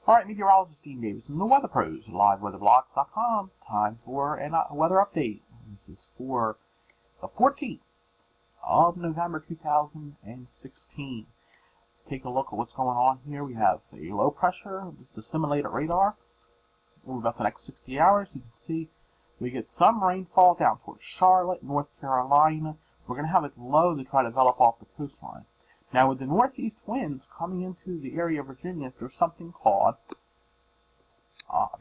Alright, meteorologist Dean Davis and the Weather Pros, liveweatherblocks.com. Time for a weather update. This is for the 14th of November 2016. Let's take a look at what's going on here. We have a low pressure, this disseminated radar. Over about the next 60 hours, you can see we get some rainfall down towards Charlotte, North Carolina. We're going to have a low to try to develop off the coastline. Now, with the northeast winds coming into the area of Virginia, there's something called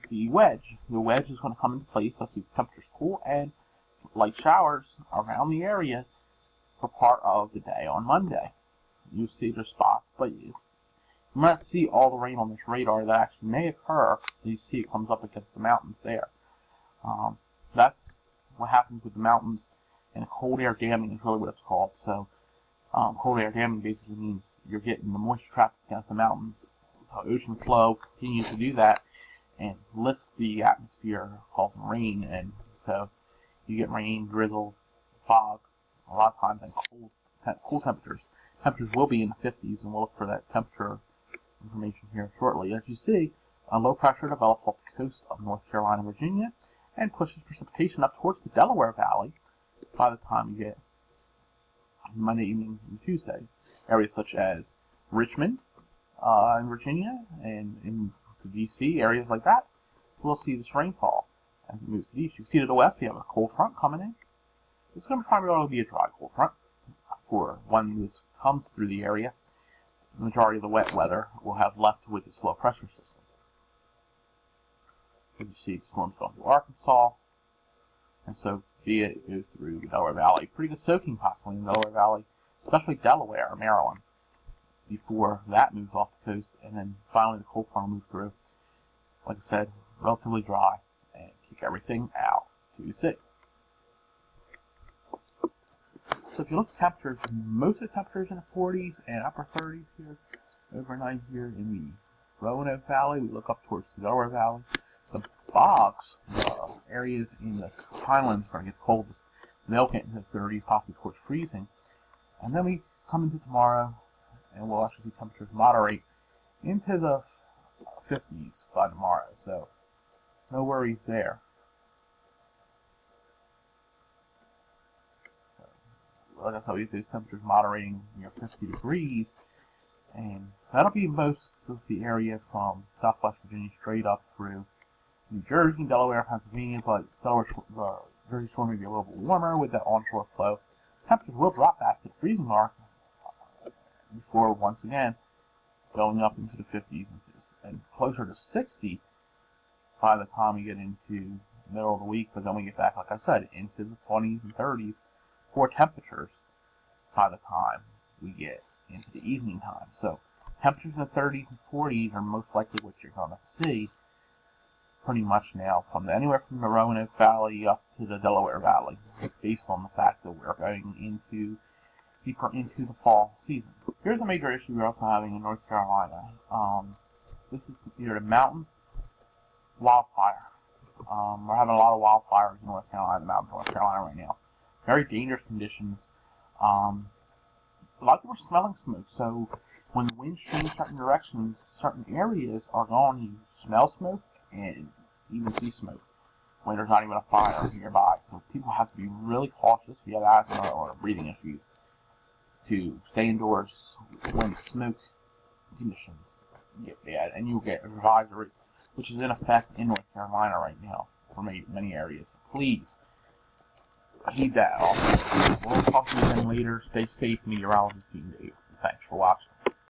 the wedge. The wedge is going to come into place as the temperatures cool and light showers around the area for part of the day on Monday. You'll see there's spots, but you might not see all the rain on this radar that actually may occur. You see it comes up against the mountains there. That's what happens with the mountains, and cold air damming is really what it's called. So, cold air damming basically means you're getting the moisture trapped against the mountains. The ocean flow continues to do that and lifts the atmosphere, causing rain, and so you get rain, drizzle, fog, a lot of times, and cool temperatures. Temperatures will be in the 50s, and we'll look for that temperature information here shortly. As you see, a low pressure develops off the coast of North Carolina, Virginia, and pushes precipitation up towards the Delaware Valley by the time you get Monday evening and Tuesday. Areas such as Richmond in Virginia and into D.C., areas like that, we'll see this rainfall as it moves to the east. You can see to the west, we have a cold front coming in. It's going to primarily be a dry cold front for when this comes through the area. The majority of the wet weather will have left with this low pressure system. As you see, the storm's going through Arkansas, and so be it goes through the Delaware Valley. Pretty good soaking possibly in the Delaware Valley, especially Delaware or Maryland, before that moves off the coast, and then finally the cold front will move through. Like I said, relatively dry, and kick everything out to sea. So if you look at temperatures, most of the temperatures in the 40s and upper 30s here, overnight here in the Roanoke Valley. We look up towards the Delaware Valley. The bogs, the areas in the highlands where it gets coldest, they'll get into the 30s, possibly towards freezing. And then we come into tomorrow, and we'll actually see temperatures moderate into the 50s by tomorrow. So no worries there. Like I said, we get those temperatures moderating near 50 degrees, and that'll be most of the area from southwest Virginia straight up through New Jersey, Delaware, Pennsylvania, but Jersey Shore may be a little bit warmer with that onshore flow. Temperatures will drop back to the freezing mark before once again going up into the 50s and closer to 60 by the time we get into the middle of the week, but then we get back, like I said, into the 20s and 30s for temperatures by the time we get into the evening time. So temperatures in the 30s and 40s are most likely what you're going to see pretty much now from anywhere from the Roanoke Valley up to the Delaware Valley, based on the fact that we're going deeper into the fall season. Here's a major issue we're also having in North Carolina. This is near the mountains. Wildfire. We're having a lot of wildfires in North Carolina, the mountains of North Carolina right now. Very dangerous conditions. A lot of people are smelling smoke, so when the winds change certain directions, certain areas are going to smell smoke and even see smoke when there's not even a fire nearby. So people have to be really cautious if you have asthma or breathing issues to stay indoors when smoke conditions get bad. And you'll get an advisory, which is in effect in North Carolina right now for many areas. Please heed that also. We'll talk to you again later. Stay safe, meteorologist Dean Davis. Thanks for watching.